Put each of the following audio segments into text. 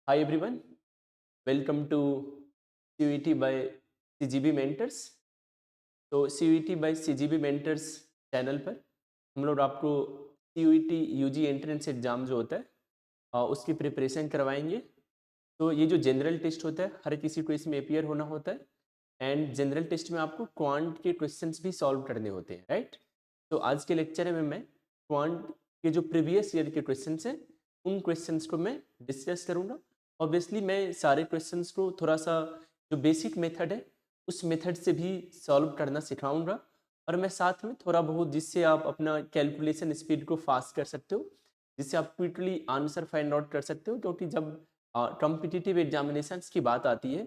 Hi everyone, welcome to CUET by CGB Mentors। तो CUET by CGB Mentors channel पर हम लोग आपको CUET UG एंट्रेंस एग्ज़ाम जो होता है उसकी प्रिपरेशन करवाएंगे। तो ये जो जनरल टेस्ट होता है हर किसी को इसमें अपियर होना होता है एंड जनरल टेस्ट में आपको क्वांट के क्वेश्चंस भी सॉल्व करने होते हैं, राइट। तो आज के लेक्चर में मैं क्वांट के जो प्रीवियस ईयर के क्वेश्चंस हैं उन क्वेश्चंस को मैं डिस्कस करूँगा। ऑब्वियसली मैं सारे क्वेश्चंस को थोड़ा सा जो बेसिक मेथड है उस मेथड से भी सॉल्व करना सिखाऊंगा और मैं साथ में थोड़ा बहुत जिससे आप अपना कैलकुलेशन स्पीड को फास्ट कर सकते हो, जिससे आप क्विकली आंसर फाइंड आउट कर सकते हो। क्योंकि जब कॉम्पिटिटिव एग्जामिनेशंस की बात आती है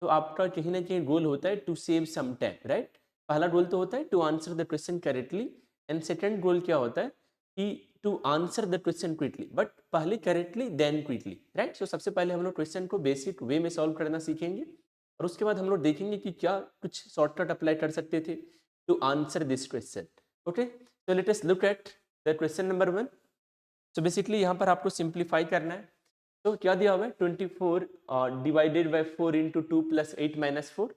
तो आपका कहीं ना कहीं गोल होता है to save some time, right. पहला गोल तो होता है to answer the question correctly and second goal क्या होता है कि to answer the question quickly, but पहले correctly then quickly, right. So सबसे पहले हम लोग क्वेश्चन को बेसिक वे में सॉल्व करना सीखेंगे और उसके बाद हम लोग देखेंगे कि क्या कुछ शॉर्टकट अप्लाई कर सकते थे to answer this question. Okay, so let us look at the question number 1। so basically यहाँ पर आपको सिंप्लीफाई करना है। तो क्या दिया हुआ है 24 divided by 4 into 2 plus 8 minus 4।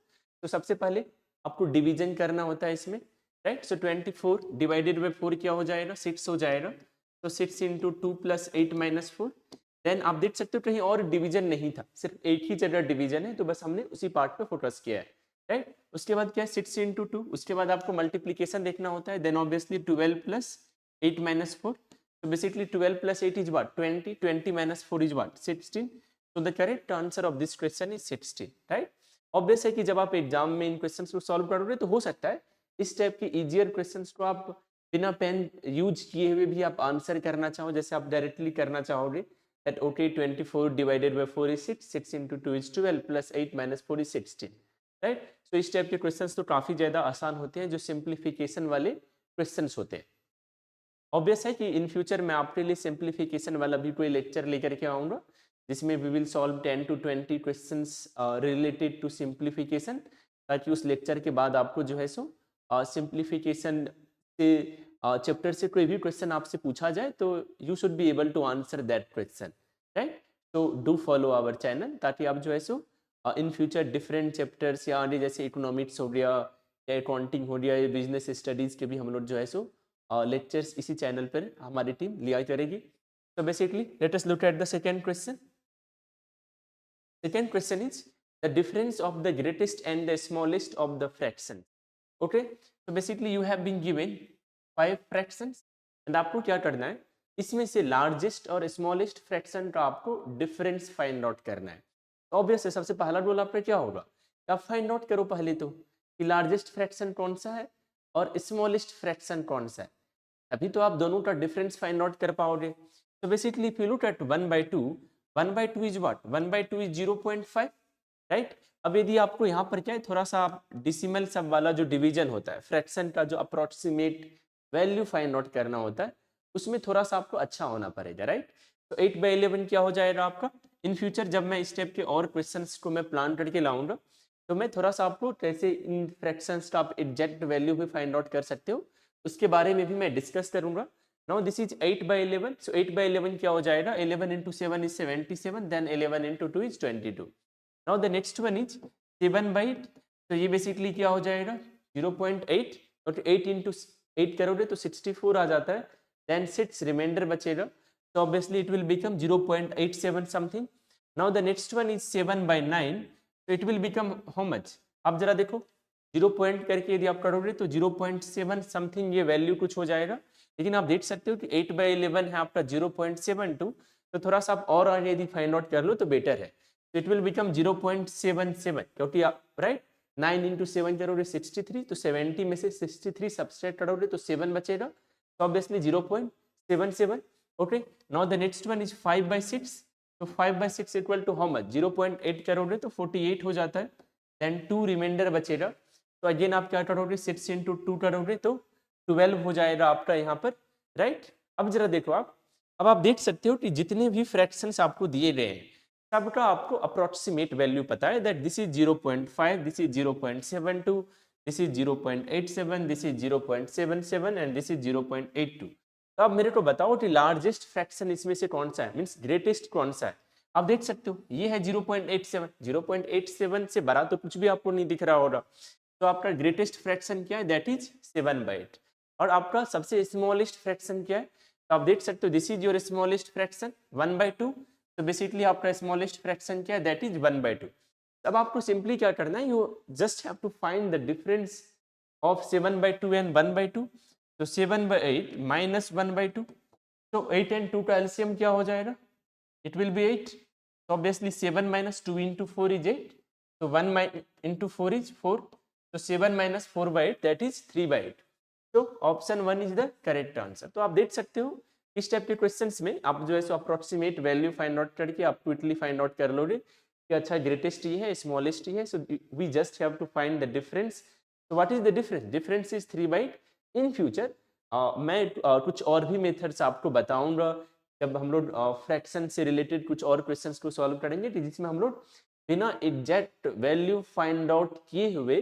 तो सबसे पहले आपको डिवीजन करना होता है इसमें, राइट। सो 24 डिवाइडेड बाय 4 क्या हो जाएगा, 6 हो जाएगा। तो 6 इंटू 2 प्लस 8 माइनस 4। देन आप देख सकते हो कहीं और डिवीजन नहीं था, सिर्फ एक ही जगह डिवीजन है, तो बस हमने उसी पार्ट पे फोकस किया है, राइट। उसके बाद क्या है 6 इंटू 2, उसके बाद आपको मल्टीप्लीकेशन देखना होता है। Then obviously 12 plus 8 minus 4। So basically 12 plus 8 is what? 20. 20 minus 4 is what? 16. So the correct answer of this question is 16, right? Obvious है कि जब आप एग्जाम में इन क्वेश्चंस को सॉल्व करोगे तो हो सकता है इस टाइप के इजियर क्वेश्चंस को आप बिना पेन यूज किए हुए भी आप आंसर करना चाहो, जैसे आप डायरेक्टली करना चाहोगे that okay 24 divided by 4 is 6, 6 into 2 is 12 plus 8 minus 4 is 16, right? So इस टाइप के क्वेश्चंस तो काफी ज्यादा आसान होते हैं जो सिंप्लीफिकेशन वाले क्वेश्चंस होते हैं। ऑब्वियस है कि इन फ्यूचर मैं आपके लिए सिंप्लीफिकेशन वाला भी कोई लेक्चर लेकर के आऊँगा जिसमें we will solve 10 to 20 questions related to simplification, ताकि उस लेक्चर के बाद आपको जो है सो सिंप्लीफिकेशन से चैप्टर से कोई भी क्वेश्चन आपसे पूछा जाए तो you should be able to answer that question, right. तो डू फॉलो आवर चैनल ताकि आप जो है so in future different chapters या जैसे इकोनॉमिक्स हो गया या अकाउंटिंग हो गया या बिजनेस स्टडीज़ के भी हम लोग जो है सो लेक्चर्स इसी चैनल पर हमारी टीम लिया करेगी। तो basically let us look at the second question. Second question is the difference of the greatest and the smallest of the fraction. Okay, तो basically you have been given 5 fractions and आपको क्या करना है इसमें से लार्जेस्ट और smallest fraction का आपको डिफरेंस फाइंड आउट करना है। तो ऑब्वियस है सबसे पहला गोल आपका क्या होगा, आप फाइंड आउट करो पहले तो कि लार्जेस्ट फ्रैक्शन कौन सा है और स्मॉलेस्ट फ्रैक्शन कौन सा है, अभी तो आप दोनों का डिफरेंस फाइंड आउट कर पाओगे। तो basically if you look at 1/2, 1/2 is what, 1/2 is 0.5, right. अब यदि आपको यहाँ पर क्या है थोड़ा सा आप डिसिमल सब वाला जो डिवीजन होता है फ्रैक्शन का जो अप्रोक्सीमेट वैल्यू फाइंड आउट करना होता है उसमें थोड़ा सा आपको अच्छा होना पड़ेगा, राइट। तो 8/11 क्या हो जाएगा आपका। इन फ्यूचर जब मैं इस टाइप के और क्वेश्चंस को मैं प्लान करके लाऊंगा तो मैं थोड़ा सा आपको कैसे इन फ्रैक्शंस का आप एग्जैक्ट वैल्यू भी फाइंड आउट कर सकते हो उसके बारे में भी मैं डिस्कस करूंगा। Now this is 8/11। सो 8/11 क्या हो जाएगा, 11 into 7 is 77, then 11 into 2 is 22। Now the next one is 7/8। तो ये बेसिकली क्या हो जाएगा 0.8, और 8 into 8 करोगे तो 64 आ जाता है। देन 6 रिमाइंडर बचेगा, तो obviously it will become 0.87 something. Now the next one is 7/9। तो it will become how much, आप जरा देखो 0 पॉइंट करके यदि आप करोगे तो 0.7 समथिंग ये वैल्यू कुछ हो जाएगा। लेकिन आप देख सकते हो कि 8/11 है आपका 0.72, तो थोड़ा सा आप और आगे यदि फाइंड आउट कर लो तो बेटर है। तो इट विल बिकम 0.77, क्योंकि आप राइट 9 into 7 करोगे 63, तो 70 में से 63 सब्सट्रैक्ट करोगे तो 7 बचेगा, तो obviously 0.77। Okay, now the next one is 5/6। तो 5/6 इक्वल टू हाउ मच, 0.8 करोगे तो 48 हो जाता है। देन 2 रिमाइंडर बचेगा, तो अगेन आप क्या करोगे 6 into 2 करोगे तो 12 हो जाएगा आपका यहाँ पर, राइट। अब जरा देखो आप, अब आप देख सकते हो कि जितने भी फ्रैक्शंस आपको दिए गए हैं सबका आपको अप्रोक्सीमेट वैल्यू पता है, that this is 0.5, this is 0.72, this is 0.87, this is 0.77 and this is 0.82। तो अब मेरे को बताओ कि लार्जेस्ट फ्रैक्शन इसमें से कौन सा है, मीन्स ग्रेटेस्ट कौन सा है। आप देख सकते हो ये है 0.87, 0.87 से बड़ा तो कुछ भी आपको नहीं दिख रहा होगा। तो आपका ग्रेटेस्ट फ्रैक्शन क्या है, दैट इज 7/8। और आपका सबसे स्मॉलेस्ट फ्रैक्शन क्या है, तो आप देख सकते हो this is your smallest fraction 1/2। तो बेसिकली आपका स्मॉलेस्ट फ्रैक्शन क्या है, दैट इज 1/2। अब आपको सिंपली क्या करना है, you just have to find the difference of 7/2 and 1/2। तो 7/8 माइनस 1/2, तो 8 एंड 2 का एलसीएम क्या हो जाएगा, it will be 8. So obviously 7 minus 2 into 4 is 8. So 1 into 4 is 4. So 7 minus 4/8 that is 3/8. So option 1 is the correct answer. तो आप देख सकते हो इस टाइप के क्वेश्चंस में आप जो है सो अप्रोक्सीमेट वैल्यू फाइंड आउट करके आप क्विकली फाइंड आउट कर लोगे कि अच्छा ग्रेटेस्ट ही है स्मॉलेस्ट ही है। So we just have to find the difference. So what is the difference, difference is 3/8। In future मैं कुछ और भी मेथड्स आपको बताऊंगा जब हम लोग फ्रैक्शन से रिलेटेड कुछ और क्वेश्चंस को सॉल्व करेंगे जिसमें हम लोग बिना एग्जैक्ट वैल्यू फाइंड आउट किए हुए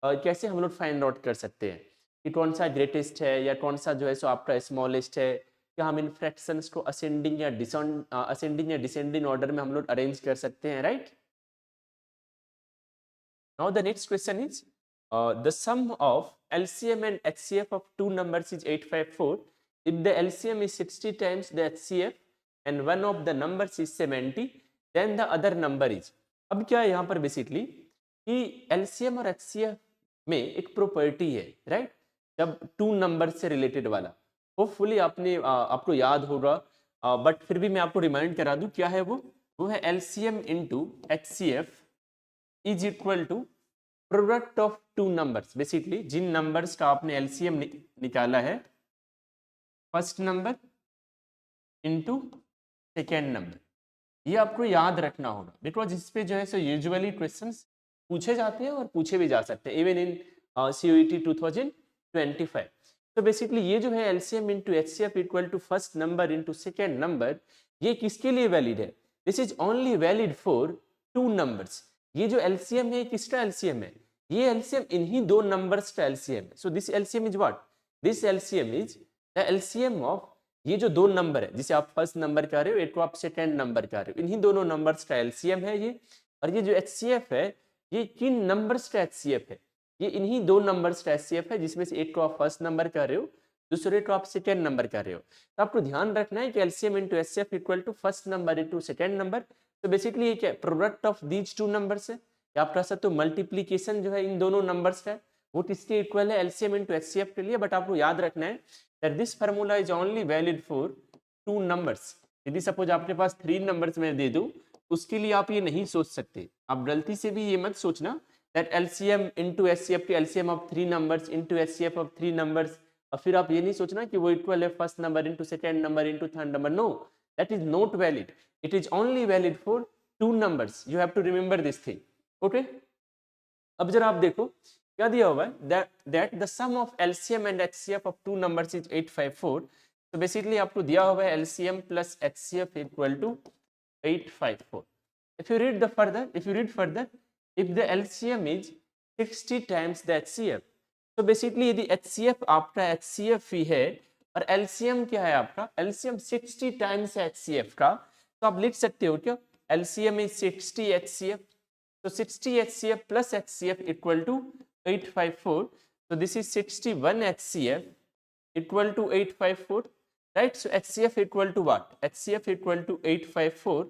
कैसे हम लोग फाइंड आउट कर सकते हैं कि कौन सा ग्रेटेस्ट है या कौन सा जो है सो आपका स्मॉलेस्ट है, क्या हम इन फ्रैक्शंस को असेंडिंग या डिसेंडिंग ऑर्डर में हम लोग अरेंज कर सकते हैं, right. Now the next question is the sum of LCM and HCF of two numbers is 854. If the LCM is 60 times the HCF and one of the numbers is 70, then the other number is। अब क्या है यहाँ पर basically कि LCM और HCF में एक property है, राइट, जब टू नंबर से रिलेटेड वाला। होपफुली आपको याद होगा, बट फिर भी मैं आपको रिमाइंड करा दूं क्या है वो है LCM into HCF is equal to product of two numbers. Basically जिन नंबर्स का आपने एलसीएम निकाला है, first number into second number, ये आपको याद रखना होगा बिकॉज इस पे जो है सो यूजुअली क्वेश्चंस पूछे जाते हैं और पूछे भी जा सकते हैं इवन इन CUET 2025। तो बेसिकली ये जो है LCM into HCF equal to first number into second number, ये किसके लिए वैलिड है, this is only valid for two numbers. ये जो एलसीएम है किसका एलसीएम है, ये एलसीएम इन्हीं दो नंबर्स का एलसीएम है। So this LCM is what, this LCM is the LCM of ये जो दो नंबर है जिसे आप फर्स्ट नंबर कह रहे हो, एक को आप सेकेंड नंबर कह रहे हो, इन्हीं दोनों नंबर्स का एलसीएम है ये। और ये जो HCF है ये किन नंबर्स का HCF है, ये इन्हीं दो नंबर्स का HCF है जिसमें से एक को आप फर्स्ट नंबर कह रहे हो, दूसरे को आप सेकेंड नंबर कह रहे हो। तो आपको ध्यान रखना है कि LCM into HCF equal to first number into second number. तो बेसिकली ये क्या product of these two numbers है, या आप कह सकते हो मल्टीप्लीकेशन जो है इन दोनों नंबर्स का वो किसके इक्वल है, LCM इंटू HCF के लिए। बट आपको याद रखना है that this formula is only valid for two numbers। यदि सपोज आपके पास 3 नंबर्स में दे दूं उसके लिए आप ये नहीं सोच सकते, आप गलती से भी ये मत सोचना that LCM into HCF के LCM of 3 numbers into HCF of 3 numbers, और फिर आप ये नहीं सोचना कि वो इक्वल है first number into second number into third number. No, that is not valid, it is only valid for two numbers. You have to remember this thing, okay. अब जरा आप देखो क्या दिया हुआ है, that the sum of LCM and HCF of two numbers is 854। तो basically आपको दिया हुआ है LCM plus HCF equal to 854। if you read further, if the LCM is 60 times the HCF, तो बेसिकली यदि HCF आपका HCF ही है और LCM क्या है आपका, LCM 60 टाइम्स HCF का, तो आप लिख सकते हो क्या LCM is 60 HCF, so 60 HCF plus HCF equal to 854। So this is 61 HCF equal to 854, right? So HCF equal to what? HCF equal to 854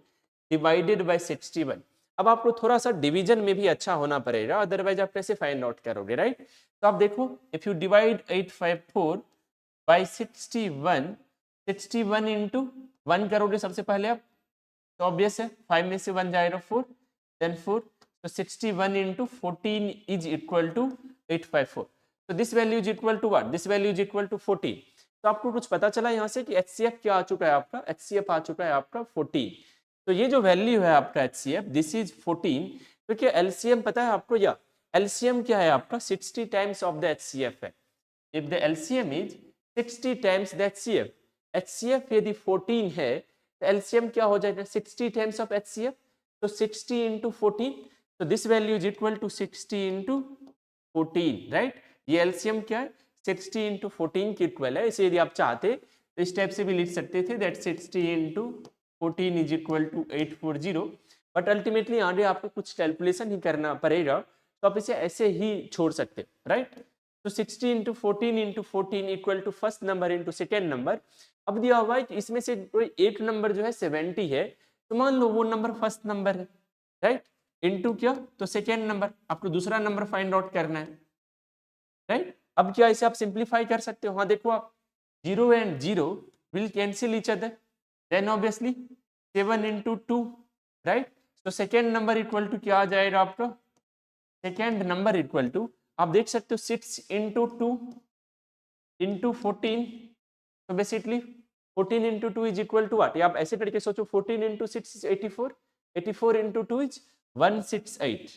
divided by 61। अब आपको थोड़ा सा डिवीजन में भी अच्छा होना पड़ेगा, अदरवाइज आप कैसे फाइंड आउट करोगे, राइट। तो आप देखो if you divide 854 by 61, 61 into 1 करोगे सबसे पहले आप, तो ऑब्वियस है 5 में से 1 जाएगा 4, देन 4, तो 61 into 14 is equal to 854। so this value is equal to what, this value is equal to 14। तो आपको कुछ पता चला यहाँ से कि HCF क्या आ चुका है आपका, HCF आ चुका है आपका 14। तो ये जो वैल्यू है आपका HCF दिस इज 14। तो क्या LCM पता है आपको, या LCM क्या है आपका 60 टाइम्स ऑफ द HCF है। If the LCM is 60 times the HCF, HCF यदि 14 है तो LCM क्या हो जाएगा 60 टाइम्स ऑफ HCF, तो 60 into 14, so this value is equal to 60 into 14, right। ये LCM क्या है 60 into 14 की इक्वल है। इसे यदि आप चाहते तो इस टाइप से भी लिख सकते थे, that 60 into 14 is equal to 840, but ultimately आगे आपको कुछ कैलकुलेशन ही करना पड़ेगा, तो आप इसे ऐसे ही छोड़ सकते हो, राइट। तो 60 into 14 equal to first number into second number. अब दिया हुआ है कि इसमें से कोई एक नंबर जो है 70 है, तो मान लो वो नंबर फर्स्ट नंबर है, राइट, इनटू क्या, तो सेकेंड नंबर, आपको दूसरा नंबर फाइंड आउट करना है, राइट। अब क्या इसे आप सिंप्लीफाई कर सकते हो, हाँ देखो आप, 0 and 0 will cancel each other, then obviously 7 into 2, right. तो सेकेंड नंबर इक्वल टू क्या आ जाएगा आपका, सेकेंड नंबर इक्वल टू, आप देख सकते हो 6 इंटू 2 इंटू 14, तो basically 14 into 2 is equal to what, आप ऐसे करके सोचो, 14 into 6 is 84, 84 into 2 is 168,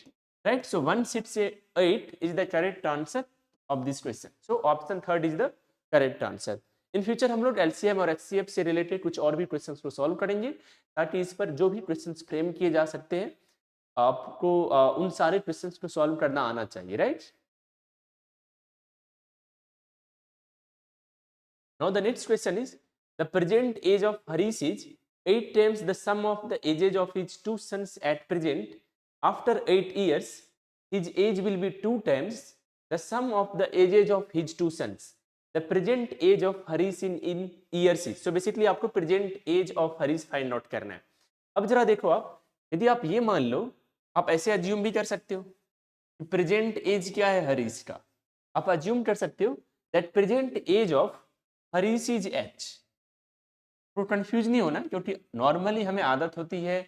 right. So 168 is the correct answer of this question. So option third is the correct answer. In future हम लोग एलसीएम और HCF से related कुछ और भी क्वेश्चंस को सॉल्व करेंगे, ताकि इस पर जो भी क्वेश्चंस फ्रेम किए जा सकते हैं, आपको उन सारे क्वेश्चंस को सॉल्व करना आना चाहिए, right. Now the next question is, the present age of Harish is 8 times the sum of the ages of his two sons at present. After 8 years, his age will be 2 times the sum of the ages of his two sons. The present age of Harish in years is. So basically आपको present age of Harish find out करना है। अब जरा देखो आप, यदि आप ये मान लो, आप ऐसे अज्यूम भी कर सकते हो कि प्रेजेंट एज क्या है हरीश का, आप अज्यूम कर सकते हो that present age of Harish is H. तो कंफ्यूज नहीं होना, क्योंकि नॉर्मली हमें आदत होती है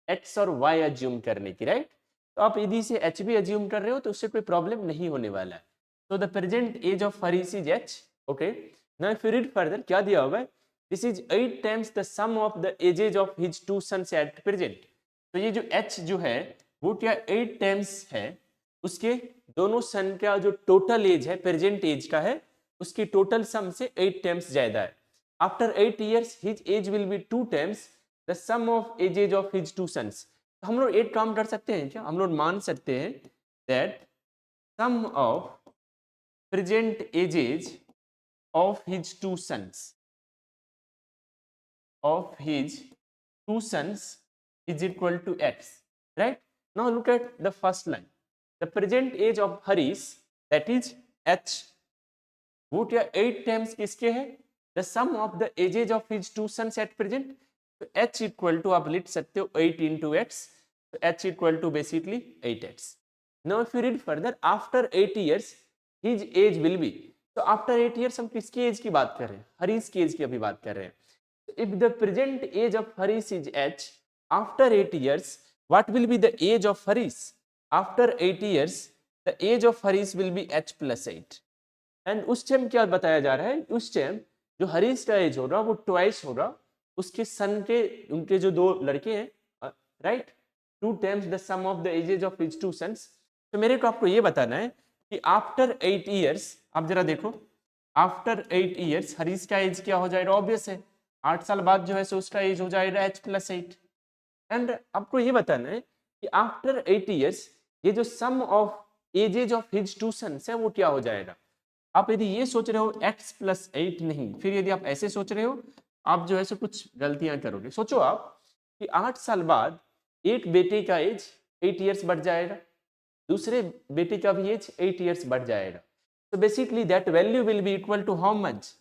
एक्स और वाई अज्यूम करने की, राइट। तो आप यदि इसे एच भी अज्यूम कर रहे हो तो उससे कोई प्रॉब्लम नहीं होने वाला है। तो the present age of Harish is H, okay. Now if you read further, क्या दिया हुआ है, this is 8 times the sum of the ages of his two sons at present. तो ये जो एच जो है वो क्या 8 टाइम्स है उसके दोनों सन का जो टोटल एज है प्रेजेंट एज का है, उसकी टोटल सम से 8 टाइम्स ज्यादा है। After 8 years his age will be 2 times the sum of ages of his two sons। तो हम लोग एक काम कर सकते हैं क्या, हम लोग मान सकते हैं that sum of present ages of his two sons is equal to x, right। now look at the first line, the present age of Harish, that is h, वो क्या 8 टाइम्स किसके है, the sum of the ages of his two sons at present. तो h equal to आप लिख सकते हो 8 into x, तो h equal to basically 8x। Now if you read further, after 8 years his age will be. तो after 8 years हम किसकी as की बात कर रहे हैं, हरीश की एज की अभी बात कर रहे हैं। If the present age of Harish is h, आफ्टर 8 years what will be the age of Harish? After 8 years the age of Harish will be h plus 8। And उस टाइम क्या बताया जा रहा है, उस टाइम जो हरीश का एज होगा वो ट्वाइस होगा उसके सन के, उनके जो दो लड़के हैं, right, 2 times the sum of the ages of his two sons. तो मेरे को आपको ये बताना है कि आफ्टर 8 years, आप जरा देखो, आफ्टर 8 years हरीश का एज क्या हो जाएगा, ऑब्वियस है 8 साल बाद जो है सो उसका एज हो जाएगा h प्लस 8। एंड आपको ये बताना है कि आफ्टर 8 years ये जो sum of ages of his two sons है वो क्या हो जाएगा। आप यदि ये सोच रहे हो x प्लस 8 नहीं, फिर यदि आप ऐसे सोच रहे हो, आप जो है सो कुछ गलतियां करोगे। सोचो आप कि 8 साल बाद एक बेटे का एज 8 years बढ़ जाएगा, दूसरे बेटे का भी एज 8 years बढ़ जाएगा। तो basically that value will be equal to how much,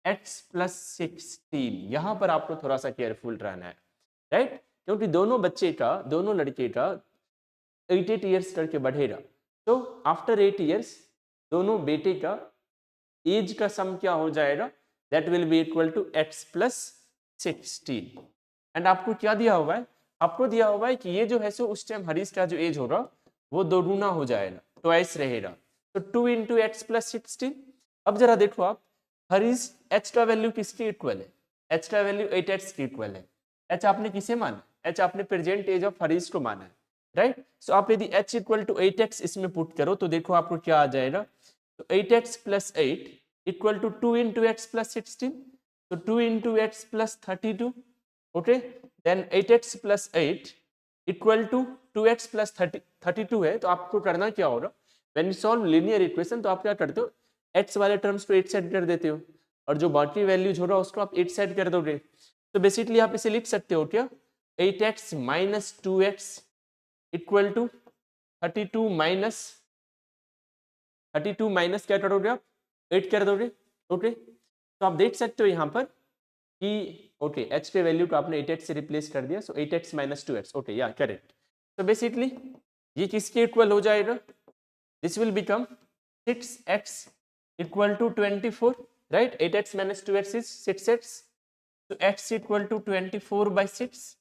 x plus 16। यहाँ पर आपको थोड़ा सा केयरफुल रहना है, राइट, क्योंकि दोनों बच्चे का, दोनों लड़के का 8 years करके बढ़ेगा। तो आफ्टर 8 years दोनों बेटे का एज का सम क्या हो जाएगा, that will be equal to x plus 16। And आपको क्या दिया हुआ है, आपको दिया हुआ है कि ये जो है सो उस टाइम हरीश का जो एज होगा वो दोगुना हो जाएगा, ट्वाइस रहेगा। तो 2 इंटू एक्स प्लस 16। अब जरा देखो आप, हरीश h का वैल्यू किसके इक्वल है, h का वैल्यू 8x के इक्वल है। h आपने किसे माना, h आपने प्रेजेंट एज ऑफ हरीश को माना है, राइट। सो आप यदि h इक्वल टू 8x इसमें पुट करो तो देखो आपको क्या आ जाएगा, तो 8x plus 8 equal to 2 into x plus 16। तो 2 into x plus 32, okay. Then 8x plus 8 equal to 2x plus 32 है। तो आपको करना क्या होगा, when you solve linear equation तो आप क्या करते हो, x वाले टर्म्स को 8 साइड कर देते हो और जो बाकी वैल्यूज होगा उसको आप 8 साइड कर दोगे। तो बेसिकली आप इसे लिख सकते हो क्या, 8x minus 2x equal to 32 minus क्या करोगे आप, 8 कर दोगे। ओके, तो आप देख सकते हो यहाँ पर कि ओके h के वैल्यू को आपने 8x से रिप्लेस कर दिया, so 8x minus 2x। Okay, या करेक्ट। तो बेसिकली ये किसके इक्वल हो जाएगा, this will become 6x equal to 24, right. 8x minus 2x is 6x, तो x इक्वल टू 24/6,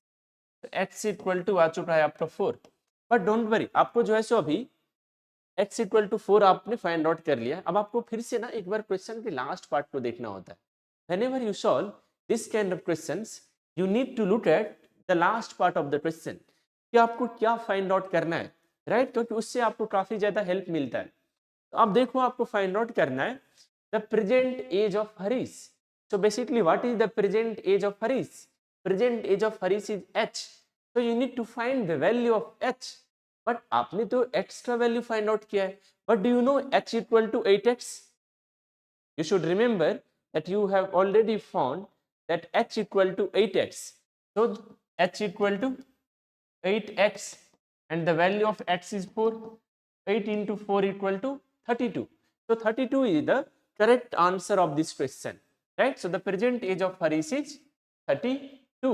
तो x इक्वल टू आ चुका है आपका 4। बट डोंट वरी, आपको जो है सो अभी x इक्वल टू 4 आपने फाइंड आउट कर लिया। अब आपको फिर से ना एक बार क्वेश्चन के लास्ट पार्ट को देखना होता है। Whenever you solve this kind of questions you need to look at the last part of the question कि आपको क्या फाइंड आउट करना है, राइट, क्योंकि उससे आपको काफी ज्यादा हेल्प मिलता है। तो आप देखो, आपको फाइंड आउट करना है the present age of Harish. So basically what is the present age of Harish? Present age of Harish is h. So you need to find the value of h. But आपने तो x का value find out किया है, but do you know h equal to 8x? You should remember that you have already found that h equal to 8x. So h equal to 8x and the value of x is 4. 8 into 4 equal to 32. So 32 is the correct answer of this question, right? So the present age of Harish is 32,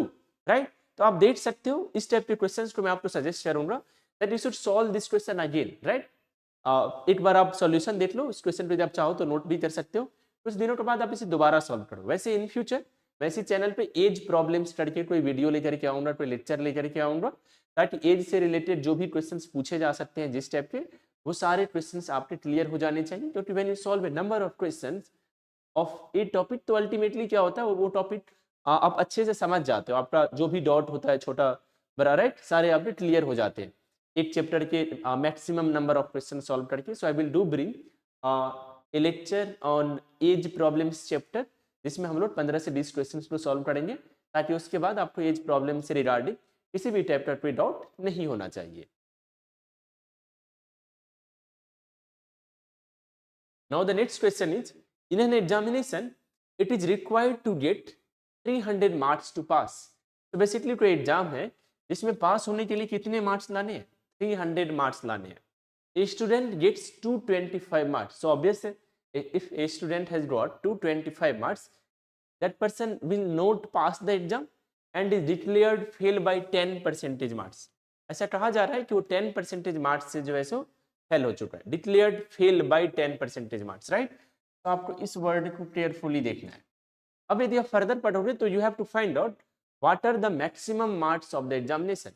right? तो आप देख सकते हो इस type के questions को मैं आपको सजेस्ट करूंगा that you should solve this question again, right. एक बार आप सॉल्यूशन देख लो इस क्वेश्चन पे, आप चाहो तो नोट भी कर सकते हो, कुछ दिनों के बाद आप इसे दोबारा सॉल्व करो। वैसे इन फ्यूचर वैसे चैनल पे एज प्रॉब्लम्स करके कोई वीडियो लेकर के आऊंगा, कोई लेक्चर लेकर के आऊंगा, ताकि एज से रिलेटेड जो भी क्वेश्चंस पूछे जा सकते हैं जिस टाइप के, वो सारे क्वेश्चंस आपके क्लियर हो जाने चाहिए। क्योंकि when you solve A number of questions of A topic, तो अल्टीमेटली क्या होता है, वो टॉपिक आप अच्छे से समझ जाते हो, आपका जो भी डाउट होता है छोटा बड़ा, राइट, सारे आपके क्लियर हो जाते हैं एक चैप्टर के maximum number of question solve करके। So I will do bring a lecture on age problems chapter, जिसमें हम लोग 15 से 20 क्वेश्चंस को सॉल्व करेंगे, ताकि उसके बाद आपको एज प्रॉब्लम से रिगार्डिंग किसी भी टाइप का कोई डाउट नहीं होना चाहिए। Now the next question is, in an examination it is required to get 300 marks to pass. तो बेसिकली कोई एग्जाम है जिसमें पास होने के लिए कितने मार्क्स लाने हैं, 300 मार्क्स लाने हैं। A student gets 225 marks. So obviously if a student has got 225 marks, that person will not pass the exam and is declared fail by 10 percentage marks. ऐसा कहा जा रहा है कि वो 10 परसेंटेज मार्क्स से जो है सो फेल हो चुका है, declared fail by 10 percentage marks, right. तो आपको इस वर्ड को केयरफुली देखना है। अब यदि आप फर्दर पढ़ोगे तो you have to find out what are the maximum marks of the examination.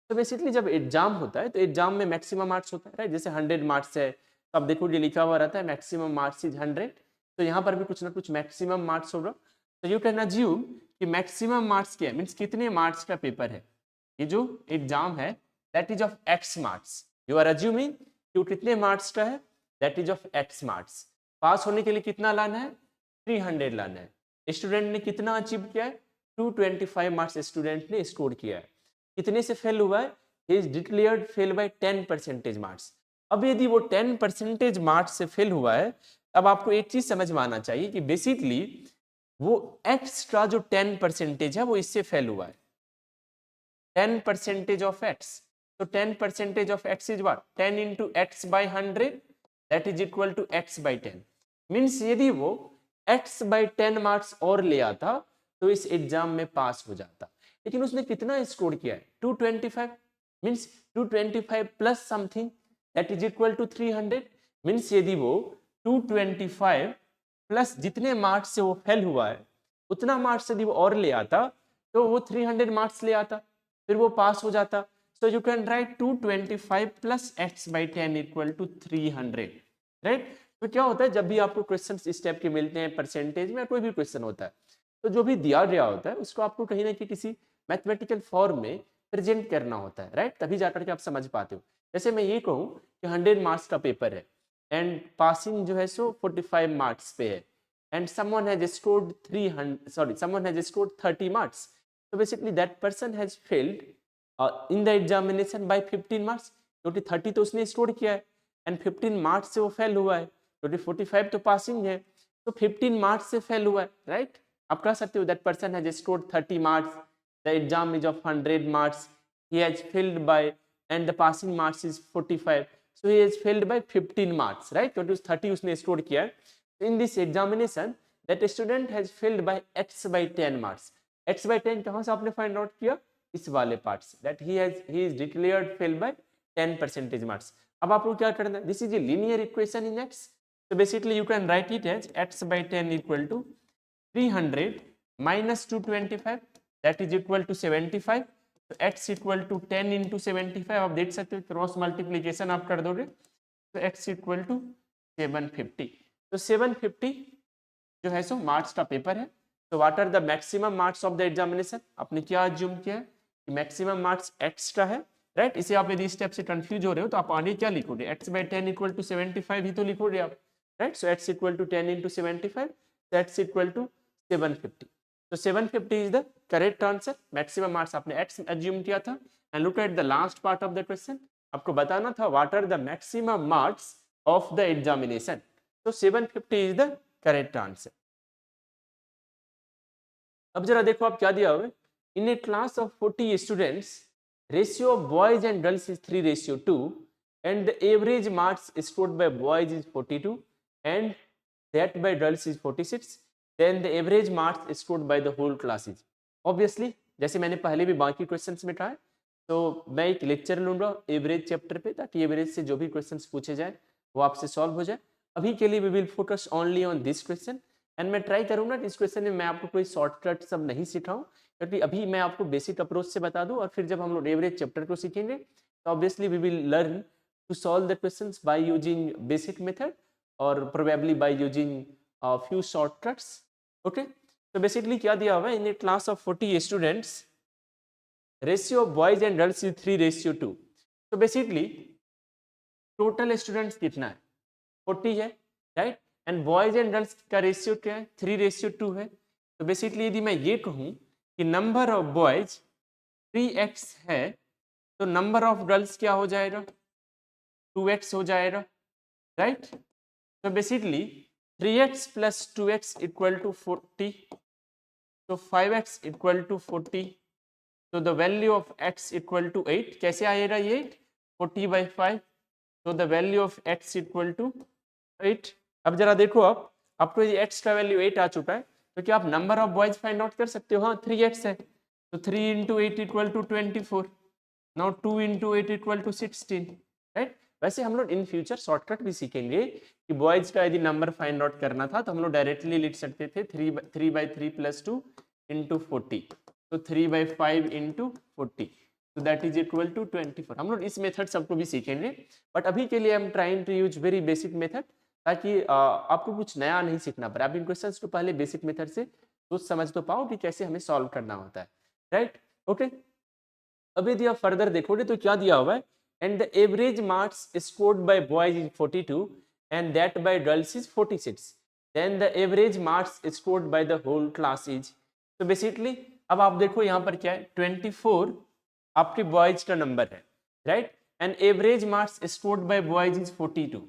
तो बेसिकली जब एग्जाम होता है तो एग्जाम में मैक्सिमम मार्क्स होता है, राइट। जैसे 100 मार्क्स है, तो अब देखो ये लिखा हुआ रहता है मैक्सिमम मार्क्स इज 100, तो यहाँ पर भी कुछ ना कुछ मैक्सिमम मार्क्स होगा। तो यू कैन अज्यूम कि मैक्सिमम मार्क्स क्या है, मीन्स कितने मार्क्स का पेपर है, ये जो एग्जाम है that is of x marks. You are assuming कि कितने मार्क्स का है, that is of x marks. Pass होने के लिए कितना लाना है, 300 लाना है। स्टूडेंट ने कितना अचीव किया है, 225 मार्क्स स्टूडेंट ने स्कोर किया है। कितने से फेल हुआ है, he is declared fail by 10 percentage marks. अब यदि वो 10 परसेंटेज मार्क्स से फेल हुआ है, अब आपको एक चीज समझ में आना चाहिए कि बेसिकली वो एक्स का जो 10 परसेंटेज है वो इससे फेल हुआ है, 10 percentage of x. So 10 percentage of x is what? 10 into x by 100, that is equal to x by 10. Means यदि वो x by 10 मार्क्स और ले आता तो इस एग्जाम में पास हो जाता, लेकिन उसने कितना स्कोर किया है, 225, means 225 plus something that is equal to 300। Means यदि वो 225 प्लस जितने मार्क्स से वो फेल हुआ है उतना मार्क्स यदि वो और ले आता तो वो 300 मार्क्स ले आता, फिर वो पास हो जाता। So you can write 225 plus x by 10 equal to 300, right. तो क्या होता है जब भी आपको क्वेश्चन इस टाइप के मिलते हैं परसेंटेज में, कोई भी क्वेश्चन होता है, तो जो भी दिया गया होता है उसको आपको कहीं ना कहीं किसी मैथमेटिकल फॉर्म में प्रेजेंट करना होता है, राइट, तभी जाकर के आप समझ पाते हो। जैसे मैं ये कहूँ कि 100 मार्क्स का पेपर है एंड पासिंग जो है सो 45 मार्क्स पे है, and someone has scored 30 marks, so basically that person has failed in the examination by 15 marks, क्योंकि 30 तो उसने स्कोर किया है एंड 15 मार्क्स से वो फेल हुआ है, क्योंकि 45 तो पासिंग है, तो 15 मार्क्स से फेल हुआ है, राइट। आप कह सकते हो that person has scored 30 marks, the exam is of 100 marks, he has failed by and the passing marks is 45, so he has failed by 15 marks, right? क्योंकि उस 30 उसने स्कोर किया है. In this examination that student has failed by x by 10 marks. x by 10 कहाँ से आपने find out किया? इस वाले पार्ट से, that he is declared failed by 10% marks. अब आपको क्या करना है? This is a linear equation in x, so basically you can write it as x by 10 equal to 300 minus 225, that is equal to 75. तो x equal to 10 into 75 आप देख सकते हो, क्रॉस मल्टीप्लीकेशन आप कर दोगे तो x इक्वल टू 750. तो 750 जो है सो मार्क्स का पेपर है. तो what are the maximum marks of the examination? आपने क्या अज्यूम किया है कि मैक्सिमम मार्क्स x का है, राइट? इसे आप यदि स्टेप से कंफ्यूज हो रहे हो तो आप आगे क्या लिखोगे? x by 10 इक्वल टू 75 ही तो लिखोगे आप, right? So x equal to 10 into 75, x equal to 750. तो 750 is the correct answer. Maximum marks आपने x अज्यूम किया था. And look at the last part of the question. आपको बताना था what are the maximum marks of the examination. तो 750 is the correct answer. अब जरा देखो आप क्या दिया हुआ है. In a class of 40 students, ratio of boys and girls is 3:2 and the average marks scored by boys is 42 and that by girls is 46. then the average marks scored by the whole class is. obviously जैसे मैंने पहले भी बाकी questions में कहा, तो मैं एक लेक्चर लूंगा एवरेज चैप्टर पे, ताकि एवरेज से जो भी क्वेश्चंस पूछे जाए वो आपसे सॉल्व हो जाए. अभी के लिए we will focus only on this question and मैं ट्राई करूंगा कि इस क्वेश्चन में मैं आपको कोई शॉर्टकट सब नहीं सिखाऊं, क्योंकि अभी मैं आपको बेसिक अप्रोच से बता दूं और फिर जब हम लोग एवरेज चैप्टर को सीखेंगे तो obviously we will learn to solve the questions by using basic method और probably by using few shortcuts. Okay, तो बेसिकली क्या दिया हुआ है? In a class of 40 students, ratio of boys and girls is 3:2. तो बेसिकली टोटल स्टूडेंट्स कितना है? 40 है, right? And boys and girls का रेशियो क्या है? 3:2 है. तो बेसिकली यदि मैं ये कहूँ कि नंबर ऑफ बॉयज 3x है तो नंबर ऑफ गर्ल्स क्या हो जाएगा? 2x हो जाएगा, राइट? तो basically 3x plus 2x equal to 40. So 5x equal to 40. So the value of x equal to 8. कैसे आएगा ये? 40 by 5. So the value of x equal to 8. अब जरा देखो आपको ये x का वैल्यू 8 आ चुका है, तो क्या आप number of boys find out कर सकते हो? हाँ, 3x है, तो 3 into 8 equal to 24. Now 2 into 8 equal to 16, right? वैसे हम लोग इन फ्यूचर शॉर्टकट भी सीखेंगे कि बॉयज का यदि नंबर फाइंड आउट करना था तो हम लोग डायरेक्टली लिख सकते थे 3/3 + 2 into 40. तो 3/5 into 40, तो दैट इज इक्वल टू 24. हम लोग इस मेथड सबको भी सीखेंगे, बट अभी के लिए I am trying to use very basic method, ताकि आपको कुछ नया नहीं सीखना पड़े. आप इन क्वेश्चंस को पहले बेसिक मेथड से सोच समझ तो पाओ कि कैसे हमें सॉल्व करना होता है, राइट? ओके, अब यदि आप फर्दर देखोगे तो क्या दिया हुआ है? And the average marks scored by boys is 42 and that by girls is 46. Then the average marks scored by the whole class is. तो बेसिकली अब आप देखो यहाँ पर क्या है? 24 आपके बॉयज का नंबर है, right? And average marks scored by boys is 42.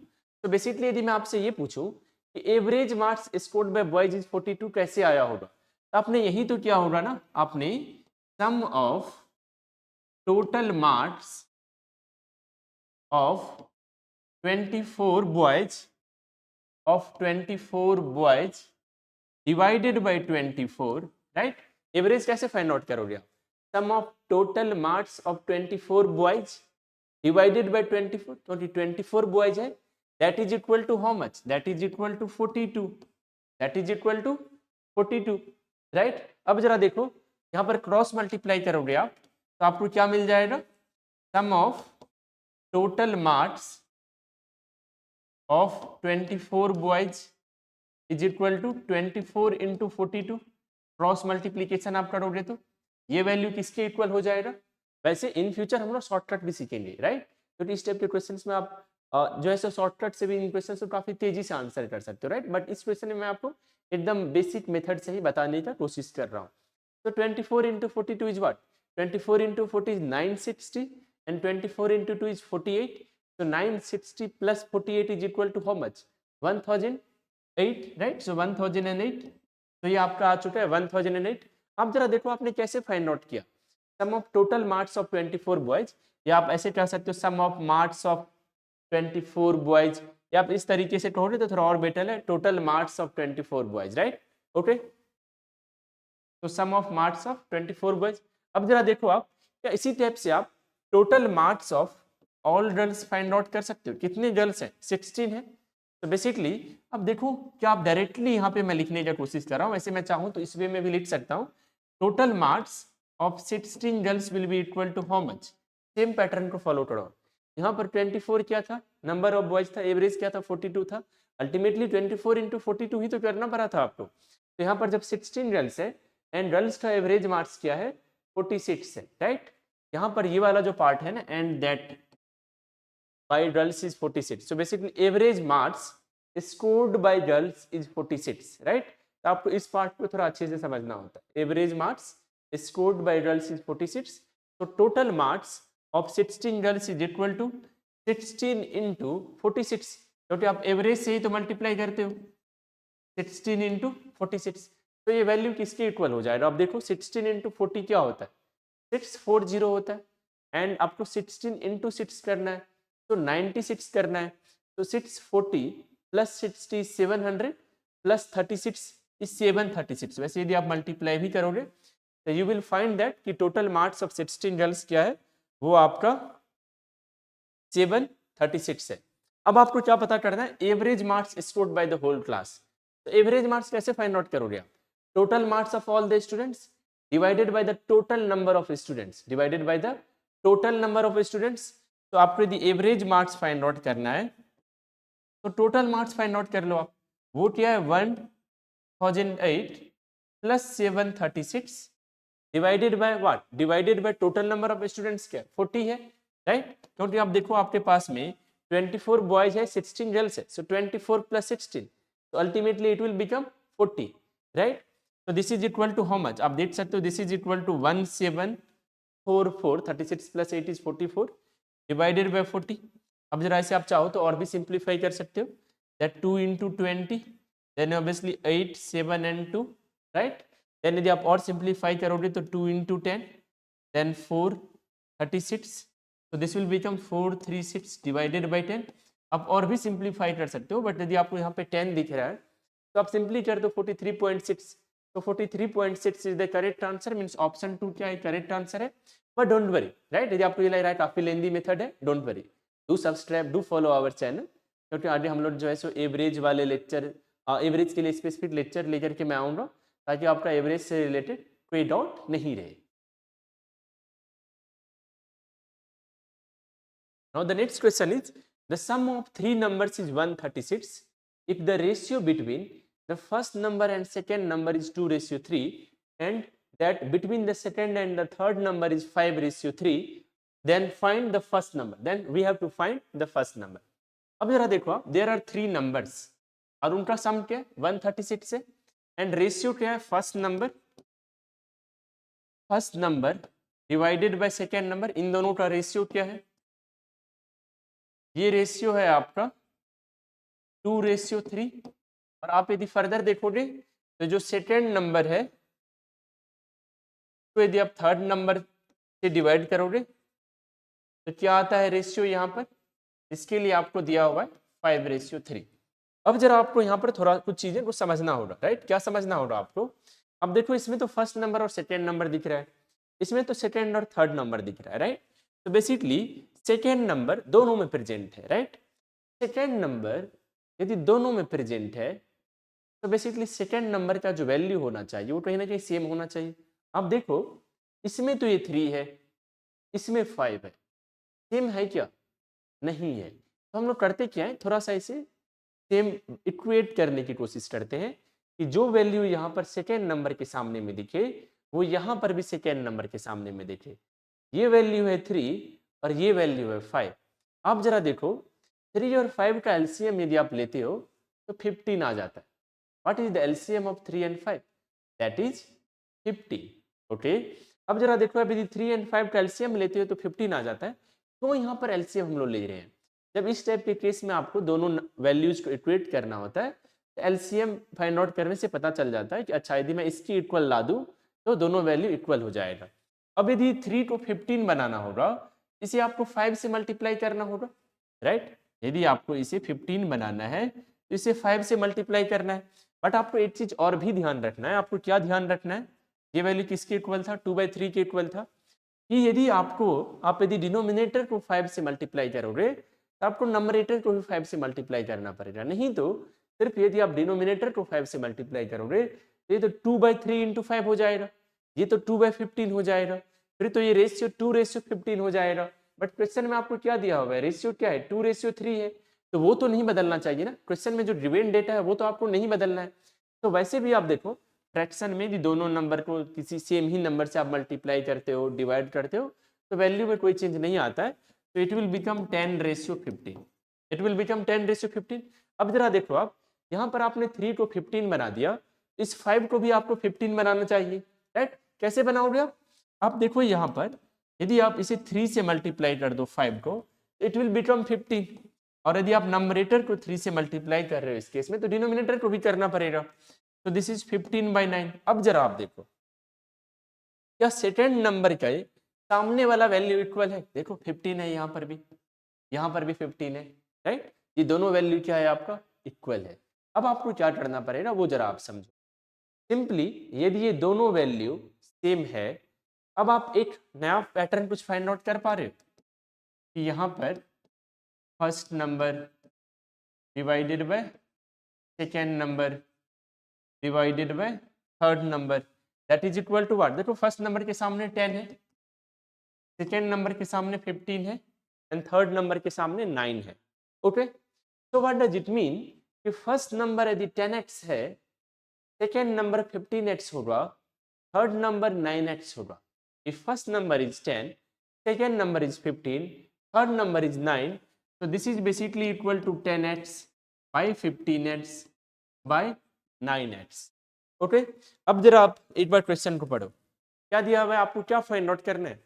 तो बेसिकली यदि मैं आपसे ये पूछूं कि average marks scored by boys is 42 कैसे आया होगा, तो आपने यही तो क्या होगा ना, आपने sum of total marks of 24 boys divided by 24, right? Average कैसे फाइंड आउट करोगे? Sum of total marks of 24 boys divided by 24, क्योंकि 24 boys है, that is equal to how much? That is equal to 42. That is equal to 42, right? अब जरा देखो यहाँ पर cross multiply करोगे आप तो आपको क्या मिल जाएगा? Sum of total marks of 24 boys is equal to 24 into 42. Cross multiplication आप करोगे तो ये वैल्यू किसके इक्वल हो जाएगा? वैसे इन फ्यूचर हम लोग शॉर्टकट भी सीखेंगे, राइट? तो इस टाइप के क्वेश्चंस में आप जो है सो शॉर्टकट से भी इन क्वेश्चंस को काफी तेजी से आंसर कर सकते हो, राइट? बट इस क्वेश्चन में मैं आपको एकदम बेसिक मेथड से ही बताने का कोशिश कर रहा हूँ. तो 24 into 42 is what? 24 into 40 is 960 and 24 into 2 is 48. So 960 plus 48 is equal to how much? 1008, right? So 1008. तो ये आपका आ चुका है 1008। अब जरा देखो आपने कैसे फाइंड आउट किया, sum of total marks of 24 boys, या आप ऐसे कह सकते हो sum of marks of 24 boys, या आप इस तरीके से कहोगे तो थोड़ा और बेटर है, total marks of 24 boys, right. Okay, तो सम ऑफ मार्क्स ऑफ 24 बॉयज। अब जरा देखो आप, क्या इसी टाइप से आप total marks of all girls find out कर सकते हो। कितने गर्ल्स हैं? 16 है। तो बेसिकली अब देखो, क्या आप डायरेक्टली यहाँ पे मैं लिखने की कोशिश कर रहा हूँ, वैसे मैं चाहूँ तो इस वे में भी लिख सकता हूँ, total marks of 16 girls will be equal to how much. Same pattern को फॉलो करो। यहाँ पर 24 क्या था, नंबर ऑफ बॉयज था, एवरेज क्या था, 42 था। अल्टीमेटली 24 इंटू 42 ही तो करना पड़ा था आपको। तो यहाँ पर जब 16 गर्ल्स है एंड गर्ल्स का एवरेज मार्क्स क्या है, 46 है, राइट। यहाँ पर ये वाला जो पार्ट है ना, and that by girls is 46, so basically average marks scored by girls is 46, right. तो आपको इस पार्ट को थोड़ा अच्छे से समझना होता है। Average marks scored by girls is 46, तो total marks of 16 girls is equal to 16 into 46, क्योंकि आप एवरेज से ही तो मल्टीप्लाई करते हो, 16 इंटू 46। तो ये वैल्यू किसके इक्वल हो जाएगा? आप देखो 16 इंटू 40 क्या होता है, 640 होता है। एंड आपको 16 इंटू 6 करना है तो 96 करना है। तो 640 प्लस 60 700 प्लस 36 इज 736। वैसे यदि आप मल्टीप्लाई भी करोगे तो यू विल फाइंड दैट कि टोटल मार्क्स ऑफ 16 गर्ल्स क्या है, वो आपका 736 है। अब आपको क्या पता करना है, average marks scored by the whole class. तो एवरेज मार्क्स कैसे फाइंड आउट करोगे आप? Total marks of all the students divided by the total number of students, divided by the total number of students. तो आपको यदि average marks find out करना है तो टोटल मार्क्स फाइंड आउट कर लो आप। वो क्या है, 1008 plus 736 divided by what, divided by total number of students क्या 40 है, राइट। क्योंकि आप देखो आपके पास में 24 बॉयज है, 16 गर्ल्स है, सो 24 प्लस 16, तो ultimately it will become 40, right. तो this is equal to how much, आप देख सकते हो this is equal to 1744, 36 plus 8 is 44 divided by 40। अब जरा ऐसे आप चाहो तो और भी सिंप्लीफाई कर सकते हो, that 2 into 20, then obviously 8 7 and 2, right. Then यदि आप और सिंप्लीफाई करोगे तो 2 इंटू 10 देन 4 36, तो this will become 436 divided by 10। आप और भी सिंप्लीफाई कर सकते हो, बट यदि आपको यहाँ पे 10 दिख रहा है तो आप सिंपली कर दो 43.6। तो 43.6 is the correct answer, means option 2 क्या है, करेक्ट आंसर है। बट डोंट वरी, राइट, यदि आपको ये लग रहा है काफी लेंदी मेथड है, don't worry, do subscribe, do follow our channel, क्योंकि आगे हम लोग जो है सो एवरेज वाले लेक्चर, एवरेज के लिए स्पेसिफिक लेक्चर लेकर के मैं आऊँगा, ताकि आपका एवरेज से रिलेटेड कोई डाउट नहीं रहे। Now the next question is, the sum of three numbers is 136. If the ratio between the first number and second number is 2:3, and that between the second and the third number is 5:3, then find the first number. Then we have to find the first number. अब जरा देखो आप, there are three numbers और उनका सम क्या है 136 है, and ratio क्या है, first number divided by second number, इन दोनों का रेशियो क्या है, ये रेशियो है आपका 2:3। और आप यदि फर्दर देखोगे तो जो सेकेंड नंबर है तो यदि आप थर्ड नंबर से डिवाइड करोगे तो क्या आता है रेशियो यहाँ पर, इसके लिए आपको दिया हुआ है 5:3। अब जरा आपको यहाँ पर थोड़ा कुछ चीजें को समझना होगा, राइट। क्या समझना होगा आपको? अब देखो इसमें तो फर्स्ट नंबर और सेकेंड नंबर दिख रहा है, इसमें तो सेकेंड और थर्ड नंबर दिख रहा है, राइट। तो बेसिकली सेकेंड नंबर दोनों में प्रेजेंट है, राइट। सेकेंड नंबर यदि दोनों में प्रेजेंट है तो बेसिकली सेकेंड नंबर का जो वैल्यू होना चाहिए वो कहीं ना कहीं सेम होना चाहिए। अब देखो इसमें तो ये 3 है, इसमें 5 है, सेम है क्या? नहीं है। तो हम लोग करते क्या है, थोड़ा सा इसे सेम इक्वेट करने की कोशिश करते हैं कि जो वैल्यू यहाँ पर सेकेंड नंबर के सामने में दिखे वो यहाँ पर भी सेकेंड नंबर के सामने में दिखे। ये वैल्यू है 3 और ये वैल्यू है 5। अब जरा देखो 3 और 5 का एलसीएम यदि आप लेते हो तो 15 आ जाता है। What is the LCM of 3 and 5? That is 50. Okay. अब जरा देखो, अब यदि 3 and 5 का LCM लेते हो तो 15 आ जाता है। तो यहाँ पर LCM हम लोग ले रहे हैं। जब इस टाइप के केस में आपको दोनों वैल्यूज को इक्वेट करना होता है एलसीएम फाइंड आउट करने से पता चल जाता है कि अच्छा यदि मैं इसकी इक्वल ला दूं तो दोनों वैल्यू इक्वल हो जाएगा। अब यदि 3 को 15 बनाना होगा, इसे आपको 5 से मल्टीप्लाई करना होगा, राइट। यदि आपको इसे 15 बनाना है तो इसे 5 से मल्टीप्लाई करना है। बट आपको एक चीज और भी ध्यान रखना है। आपको क्या ध्यान रखना है? ये वैल्यू किसके इक्वल था? 2/3 के इक्वल था। कि यदि आप यदि डिनोमिनेटर को 5 से मल्टीप्लाई करोगे तो आपको नंबरेटर को भी 5 से मल्टीप्लाई करना पड़ेगा। नहीं तो सिर्फ यदि आप डिनोमिनेटर को 5 से मल्टीप्लाई करोगे तो ये तो 2/3 इंटू 5 हो जाएगा, ये तो 2/15 हो जाएगा, फिर तो ये रेशियो 2:15 हो जाएगा। बट क्वेश्चन में आपको क्या दिया हुआ है? रेशियो क्या है? 2:3 है। तो वो तो नहीं बदलना चाहिए ना। क्वेश्चन में जो गिवन डेटा है वो तो आपको नहीं बदलना है। तो वैसे भी आप देखो फ्रैक्शन में भी दोनों नंबर को किसी सेम ही नंबर से आप मल्टीप्लाई करते हो, डिवाइड करते हो, तो वैल्यू में कोई चेंज नहीं आता है। तो it will become 10:15। It will become 10:15। अब जरा देखो आप, यहाँ पर आपने 3 को 15 बना दिया, इस 5 को भी आपको 15 बनाना चाहिए, राइट। कैसे बनाओगे आप देखो यहाँ पर यदि आप इसे 3 से मल्टीप्लाई कर दो 5 को, इट विल बिकम 15। और यदि आप नंबरेटर को 3 से मल्टीप्लाई कर रहे हो इस केस में, तो डिनोमिनेटर को भी करना पड़ेगा। तो दिस इज 15/9। अब जरा आप देखो क्या सेकेंड नंबर का सामने वाला वैल्यू इक्वल है? देखो 15 है, यहाँ पर भी 15 है, राइट। ये दोनों वैल्यू क्या है आपका? इक्वल है। अब आपको क्या करना पड़ेगा वो जरा आप समझो। सिंपली यदि ये दोनों वैल्यू सेम है, अब आप एक नया पैटर्न कुछ फाइंड आउट कर पा रहे हो कि यहाँ पर first number divided by second number divided by third number that is equal to what? देखो फर्स्ट नंबर के सामने 10 है, सेकेंड नंबर के सामने 15 है एंड थर्ड नंबर के सामने 9 है। ओके, तो व्हाट डज इट मीन कि फर्स्ट नंबर यदि 10x है, सेकेंड नंबर 15x होगा, थर्ड नंबर 9x होगा। If first number is 10, second number is 15, third number is 9, so this is basically equal to 10x by 15x by 9x। Okay, अब जरा आप एक बार question को पढ़ो। क्या दिया हुआ है? आपको क्या फाइंड आउट करना है?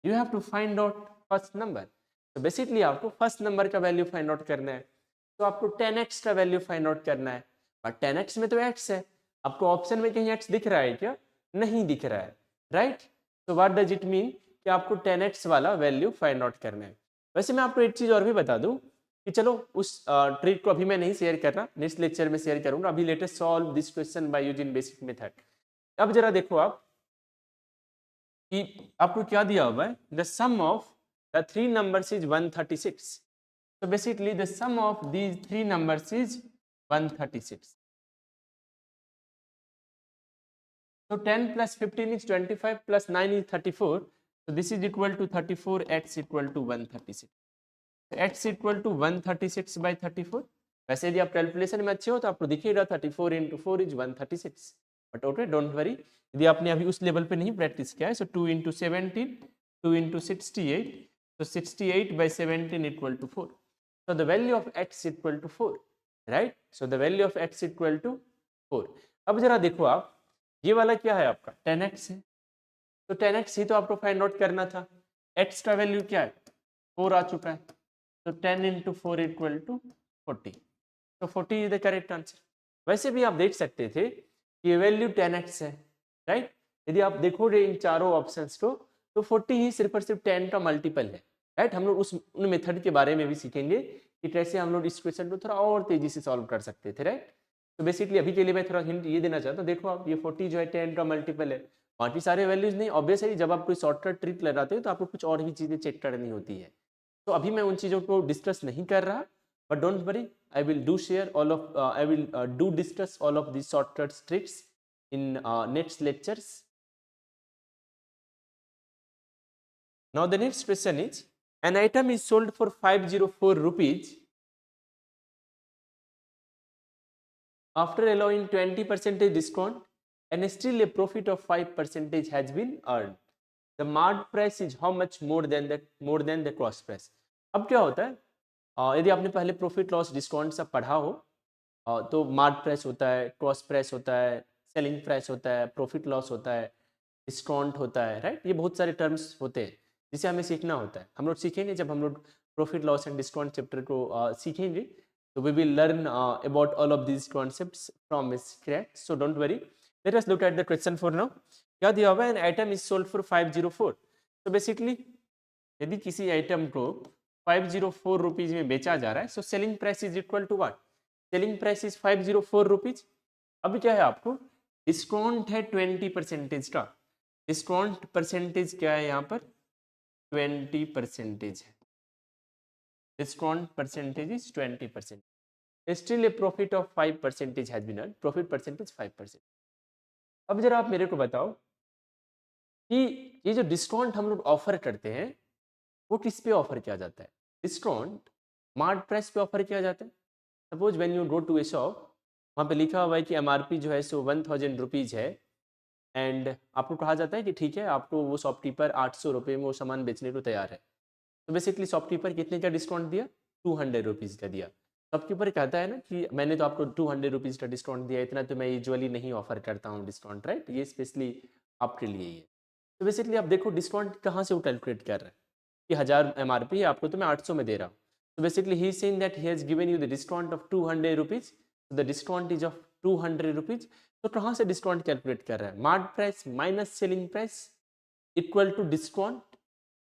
You have to find out first number. तो बेसिकली आपको फर्स्ट नंबर का वैल्यू फाइंड आउट करना है, तो आपको 10x का वैल्यू फाइंड आउट करना है। और 10x में तो x है, आपको ऑप्शन में कहीं x दिख रहा है क्या? नहीं दिख रहा है, राइट। तो व्हाट डज इट मीन कि आपको 10x वाला वैल्यू फाइंड आउट करना है। वैसे मैं आपको एक चीज और भी बता दूं कि चलो उस ट्रिक को अभी मैं नहीं शेयर कर रहा, नेक्स्ट लेक्चर में शेयर करूंगा। अभी latest solve this question by using basic method. अब जरा देखो आप कि आपको क्या दिया हुआ है? The sum of the three numbers is 136। So basically the sum of these three numbers is 136. So 10 plus 15 is 25 plus 9 is 34. So this is equal to 34, x equal to 136. So x equal to 136 by 34. वैसे यदि आप calculation में अच्छे हो तो आपको दिखेगा 34 into 4 is 136. But okay don't worry, यदि आपने अभी उस लेवल पे नहीं प्रैक्टिस किया है, so 2 into 17, 2 into 68, so 68 by 17 equal to 4. So the value of x equal to 4, right? So the value of x equal to 4. अब जरा देखो आप, ये वाला क्या है आपका? 10x है, तो 10x ही तो आपको फाइंड आउट करना था। x का वैल्यू क्या है? 4 आ चुका है, तो 10 into 4 equal to 40. तो 40 इज द करेक्ट आंसर। वैसे भी आप देख सकते थे कि ये वैल्यू 10x है, राइट। यदि आप देखोगे इन चारों ऑप्शंस को, तो 40 ही सिर्फ और सिर्फ 10 का मल्टीपल है, राइट। हम लोग उन मेथड के बारे में भी सीखेंगे कि कैसे हम लोग इस क्वेश्चन को थोड़ा और तेजी से सॉल्व कर सकते थे, राइट। तो बेसिकली अभी के लिए मैं थोड़ा हिंट ये देना चाहता हूँ। देखो आप, ये 40 जो है 10 का मल्टीपल है, बाकी सारे वैल्यूज नहीं। ऑब्वियस है जब आप कोई शॉर्टकट ट्रिक लगाते हो तो आपको कुछ और भी चीजें चेक करनी होती है। तो अभी मैं उन चीजों को डिस्कस नहीं कर रहा, but don't worry, I will do share all of I will do discuss all of these shortcut tricks in next lectures. Now the next question is, an item is sold for 504 rupees after allowing 20% discount and still a profit of 5% has been earned. The marked price is how much more than the cost price. अब क्या होता है, यदि आपने पहले profit loss discount सब पढ़ा हो, तो मार्क प्राइस होता है, कॉस्ट प्राइस होता है, सेलिंग प्राइस होता है, प्रॉफिट लॉस होता है, डिस्काउंट होता है, राइट। ये बहुत सारे टर्म्स होते हैं जिसे हमें सीखना होता है। हम लोग सीखेंगे जब हम लोग profit loss and discount chapter को सीखेंगे, So we will learn about all of these concepts from scratch. So don't worry. Let us look at the question for now. क्या दिया हुआ है? An item is sold for 504. So basically यदि किसी item को 504 rupees में बेचा जा रहा है, so selling price is equal to what? Selling price is 504 rupees. अब क्या है, आपको डिस्काउंट है 20% का। डिस्काउंट परसेंटेज क्या है यहाँ पर? 20% है। Discount percentage is 20%। Still a profit of 5% has been earned. Profit percentage 5%। अब जरा आप मेरे को बताओ कि ये जो डिस्काउंट हम लोग ऑफर करते हैं वो किस पे ऑफर किया जाता है? डिस्काउंट मार्ट प्राइस पे ऑफर किया जाता है। Suppose when you go to a shop, वहाँ पे लिखा हुआ है कि एमआरपी जो है सो 1000 रुपीज़ है, एंड आपको कहा जाता है कि ठीक है, आपको वो शॉपकीपर 800 रुपये में वो सामान बेचने को तैयार है। तो बेसिकली शॉपकीपर कितने का डिस्काउंट दिया? 200 रुपीज़ का दिया। शॉपकीपर कहता है ना कि मैंने तो आपको 200 रुपीज़ का डिस्काउंट दिया, इतना तो मैं यूजुअली नहीं ऑफर करता हूँ डिस्काउंट, राइट? ये स्पेशली आपके लिए ही है। तो बेसिकली आप देखो डिस्काउंट कहाँ से वो कैलकुलेट कर रहा है कि 1000 एमआरपी है, आपको तो मैं 800 में दे रहा हूँ। So basically he is saying that he has given you the discount of 200 rupees. So the discount is of 200 rupees. तो कहाँ से डिस्काउंट कैलकुलेट कर रहा है? Marked price minus selling price equal to discount,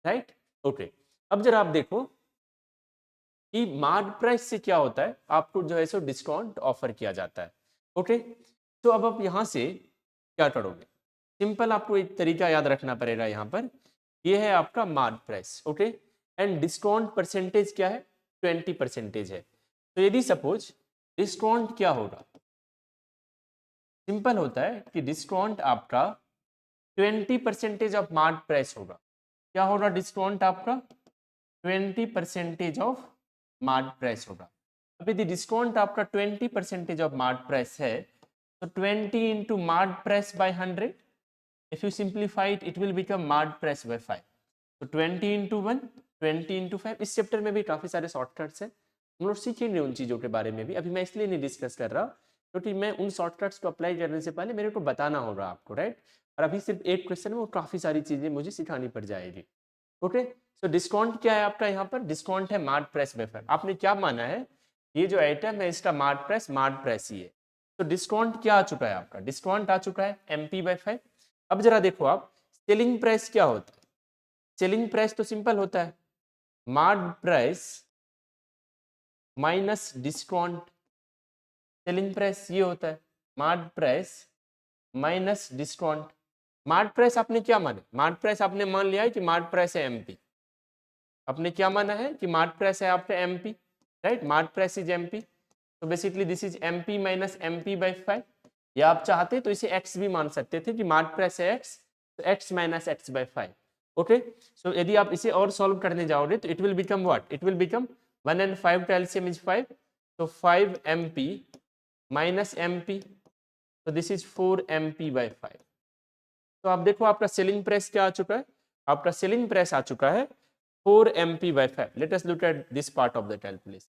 right? Okay, अब जरा आप देखो कि मार्ट प्राइस से क्या होता है, आपको जो है सो डिस्काउंट ऑफर किया जाता है। ओके, तो अब आप यहाँ से क्या करोगे? सिंपल आपको एक तरीका याद रखना पड़ेगा यहाँ पर। ये है आपका mart price, okay, and discount percentage क्या है? 20% है। तो यदि सपोज डिस्काउंट क्या होगा? सिंपल होता है कि डिस्काउंट आपका 20% ऑफ मार्ट प्राइस होगा। क्या होगा डिस्काउंट आपका? 20% ऑफ मार्ट प्राइस होगा। अब यदि डिस्काउंट आपका 20% ऑफ मार्ट प्राइस है, तो 20 into mart price by 100, if you simplify it, it will become mart price by 5. So 20 into 1, 20 into 5। इस चैप्टर में भी काफ़ी सारे शॉर्टकट्स हैं, हम लोग सीखेंगे उन चीज़ों के बारे में भी। अभी मैं इसलिए नहीं डिस्कस कर रहा क्योंकि मैं उन शॉर्टकट्स को अप्लाई करने से पहले मेरे को बताना होगा आपको, राइट? और अभी सिर्फ एक क्वेश्चन में वो काफ़ी सारी चीज़ें मुझे सिखानी पड़ जाएगी। ओके, सो डिस्काउंट क्या है आपका यहाँ पर? डिस्काउंट है मार्ट प्राइस बाय 5। आपने क्या माना है? ये जो आइटम है इसका मार्ट प्राइस ही है। तो डिस्काउंट क्या आ चुका है आपका? डिस्काउंट आ चुका है MP बाय 5। अब जरा देखो आप, सेलिंग प्राइस क्या होता है? सेलिंग प्राइस तो सिंपल होता है, marked price minus discount. Selling price ये होता है, marked price minus discount. Marked price आपने क्या माना? मार्ट प्राइस आपने मान लिया है कि मार्ट प्राइस है MP। आपने क्या माना है कि मार्ट प्राइस है आपका MP, right? Marked price is MP। तो basically this is MP minus MP by 5। या आप चाहते तो इसे x भी मान सकते थे कि मार्ट प्राइस है x, तो x minus x by 5। Okay, so यदि आप इसे और सॉल्व करने जाओगे तो it will become what? It will become 1 and 5 का एलसीएम इज 5, तो 5 MP माइनस MP, तो दिस इज 4 MP बाय 5। तो आप देखो आपका सेलिंग प्राइस क्या आ चुका है? आपका सेलिंग प्राइस आ चुका है 4 MP by 5। Let us look at this part of the calculation.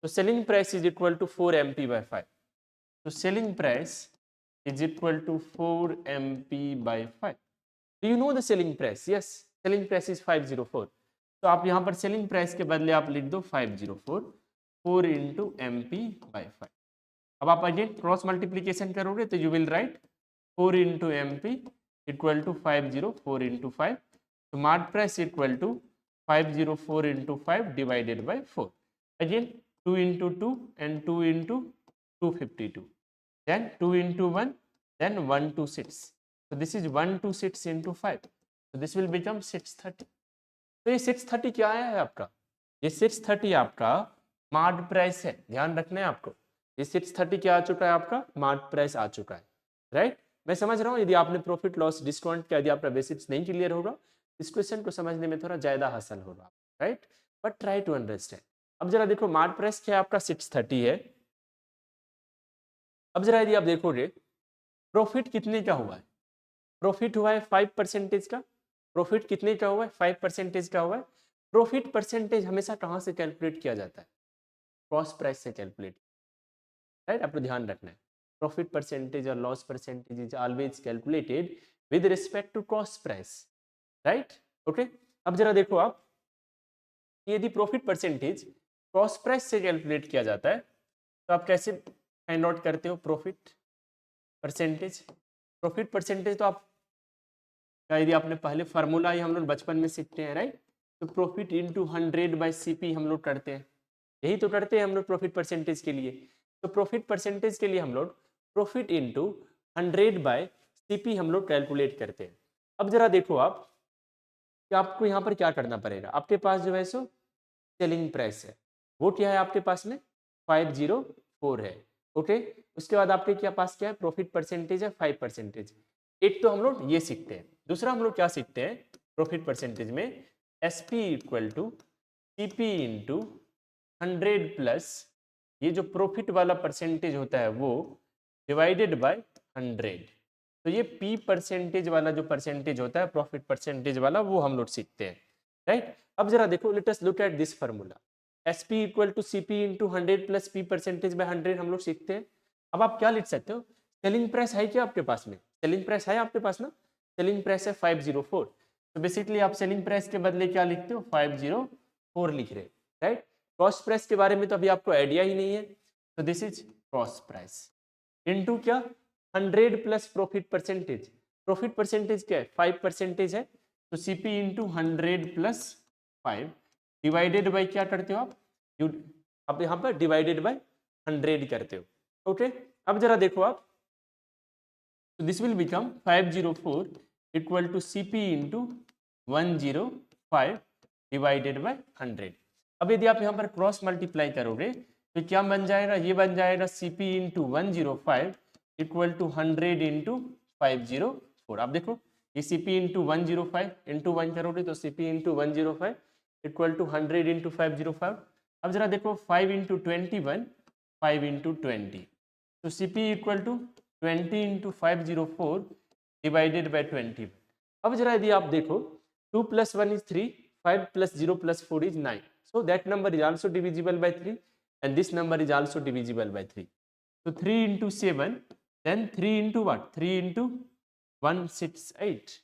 So selling price is equal to 4 MP by 5. So selling price is equal to 4 MP by 5. Do you know the selling price? Yes, selling price is 504. तो आप यहाँ पर selling price के बदले आप लिख दो 504, 4 into MP by 5। अब आप अगेन क्रॉस मल्टीप्लीकेशन करोगे तो you will write 4 into MP equal to 504 into 5. So mark price equal to 504 into 5 divided by 4. Again 2 into 2 and 2 into 252. Then 2 into 1, then 126. So this is 126 into 5. So this will become 630. तो ये 630 क्या आया है आपका? ये 630 आपका mart price है, ध्यान रखना है आपको। ये 630 क्या आ चुका है आपका? मार्ट प्राइस आ चुका है, राइट? मैं समझ रहा हूँ यदि आपने प्रॉफिट लॉस डिस्काउंट का यदि आपका बेसिक्स नहीं क्लियर होगा, इस क्वेश्चन को समझने में थोड़ा ज़्यादा हासिल होगा, right? But try to understand. अब जरा देखो मार्ट प्राइस क्या आपका 630 है। अब जरा यदि आप देखोगे प्रॉफिट कितने का हुआ है? प्रॉफिट हुआ है 5% का। प्रॉफिट कितने का हुआ है? 5% का हुआ है। प्रॉफिट परसेंटेज हमेशा कहाँ से कैलकुलेट किया जाता है? कॉस्ट प्राइस से कैलकुलेट, राइट? आपको ध्यान रखना है प्रॉफिट परसेंटेज और loss percentage is always calculated with respect to cost price, right? Okay, अब जरा देखो आप, यदि प्रॉफिट परसेंटेज कॉस्ट प्राइस से कैलकुलेट किया जाता है। तो आप कैसे फाइंड आउट करते हो प्रॉफिट परसेंटेज? प्रॉफिट परसेंटेज तो आप यदि आपने पहले फार्मूला ही हम लोग बचपन में सीखते हैं, राइट? तो प्रॉफिट इंटू 100/CP हम लोग करते हैं, यही तो करते हैं हम लोग प्रॉफिट परसेंटेज के लिए। तो प्रॉफिट परसेंटेज के लिए हम लोग प्रॉफिट इंटू 100/CP हम लोग कैलकुलेट करते हैं। अब जरा देखो आप कि आपको यहाँ पर क्या करना पड़ेगा। आपके पास जो है सो सेलिंग प्राइस है, वो क्या है आपके पास में 504 है, ओके। उसके बाद आपके क्या पास क्या है, प्रॉफिट परसेंटेज है 5%। एक तो हम लोग ये सीखते हैं। दूसरा हम लोग क्या सीखते हैं प्रॉफिट परसेंटेज में, SP equal to CP into 100 plus ये जो प्रॉफिट वाला परसेंटेज होता है वो डिवाइडेड बाय 100। तो ये P परसेंटेज वाला जो परसेंटेज होता है प्रॉफिट परसेंटेज वाला, वो हम लोग सीखते हैं, राइट। अब जरा देखो, let us look at this formula. SP equal to CP into 100 plus P percentage by 100 हम लोग सीखते हैं। अब आप क्या लिख सकते हो, सेलिंग प्राइस है क्या आपके पास में? सेलिंग प्राइस है आपके पास ना, सेलिंग प्राइस है 504। तो बेसिकली आप सेलिंग प्राइस के बदले क्या लिखते हो, 504 लिख रहे, राइट। कॉस्ट प्राइस के बारे में तो अभी आपको आइडिया ही नहीं है, तो this is cost price into क्या 100 plus profit percentage. Profit percentage क्या है 5% है, तो CP into 100 plus 5 divided by क्या करते हो आप, आप यहाँ पर डिवाइडेड बाय 100 करते हो, ओके। अब जरा देखो आप, तो this will become 504 equal to CP into 105 divided by 100। अब यदि आप यहाँ पर क्रॉस मल्टीप्लाई करोगे तो क्या बन जाएगा, ये बन जाएगा CP into 105 equal to 100 into 504। आप देखो ये CP इंटू 105 इंटू 1 करोगे तो CP into 105 equal to 100 into 505। अब जरा देखो 5 इंटू 21 5 इंटू 20, तो CP equal to 20 into 504 divided by 20। अब जरा यदि आप देखो 2 plus 1 is 3, 5 plus 0 plus 4 is 9, so that number is also divisible by 3 and this number is also divisible by 3. So 3 into 7, then 3 into what, 3 into 168,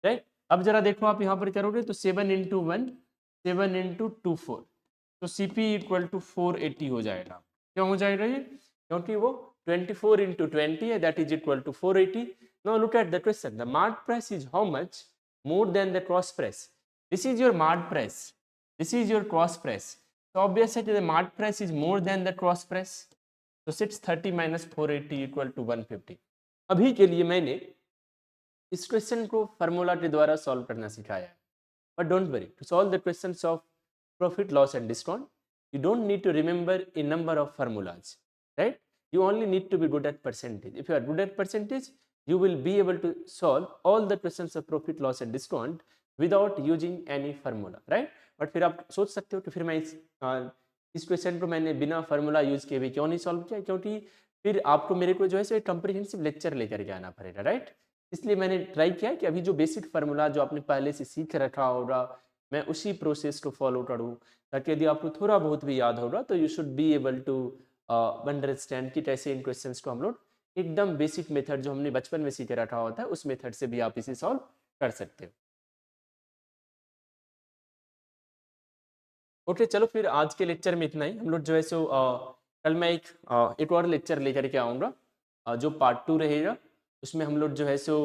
right? अब जरा देखो आप यहाँ पर करोगे तो 7 into 1 7 into 2 4, तो CP इक्वल टू 480 हो जाएगा। क्यों हो जाएगा ये, क्योंकि वो 24 into 20 है, that is equal to 480. Now look at the question, the mart price is how much more than the cost price? This is your mart price, this is your cost price, so obviously the mart price is more than the cost price, so 630 minus 480 equal to 150. अभी के लिए मैंने इस question को formula के द्वारा solve करना सिखाया है, but don't worry, to solve the questions of profit loss and discount you don't need to remember a number of formulas, right? You only need to be good at percentage. If you are good at percentage, you will be able to solve all the questions of profit loss and discount without using any formula, right? But फिर आप सोच सकते हो कि फिर मैं इस question को मैंने बिना फार्मूला यूज किए भी क्यों नहीं सॉल्व किया, क्योंकि फिर आपको मेरे को जो है एक कॉम्प्रिहेंसिव लेक्चर लेकर के आना पड़ेगा, राइट? इसलिए मैंने ट्राई किया कि अभी जो बेसिक फार्मूला जो आपने पहले से सीख रखा होगा, मैं उसी प्रोसेस को फॉलो करूँ, ताकि यदि आपको थोड़ा बहुत भी याद होगा तो you should be able to understand कि कैसे इन क्वेश्चंस को हम लोग एकदम बेसिक मेथड जो हमने बचपन में सीख रखा होता है उस मेथड से भी आप इसे सॉल्व कर सकते हो। ओके चलो फिर आज के लेक्चर में इतना ही। हम लोग जो है सो कल मैं एक और लेक्चर लेकर के आऊँगा जो पार्ट 2 रहेगा। उसमें हम लोग जो है सो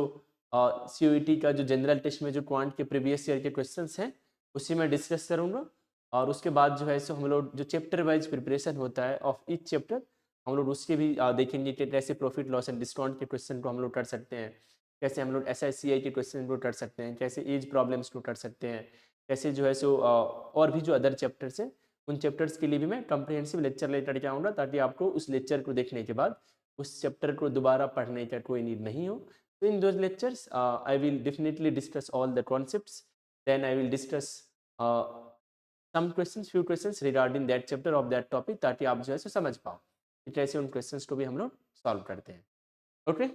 CUET का जो जनरल टेस्ट में जो क्वांट के प्रीवियस ईयर के क्वेश्चंस हैं उसी में डिस्कस करूँगा, और उसके बाद जो है सो हम लोग जो चैप्टर वाइज प्रिपरेशन होता है ऑफ ईच चैप्टर हम लोग उसके भी देखेंगे कि कैसे प्रॉफिट लॉस एंड डिस्काउंट के क्वेश्चन को हम लोग कर सकते हैं, कैसे हम लोग SICI के क्वेश्चन को कर सकते हैं, कैसे एज प्रॉब्लम्स को कर सकते हैं, कैसे जो है सो और भी जो अदर चैप्टर्स हैं उन चैप्टर्स के लिए भी मैं कॉम्प्रिहेंसिव लेक्चर लेकर के आऊँगा, ताकि आपको उस लेक्चर को देखने के बाद उस चैप्टर को दोबारा पढ़ने का कोई नीड नहीं हो। So in those lectures, I will definitely discuss all the concepts. Then I will discuss some questions, few questions regarding that chapter of that topic, ताकि आप जो है सो समझ पाओ कि कैसे उन questions को भी हम लोग solve करते हैं। Okay?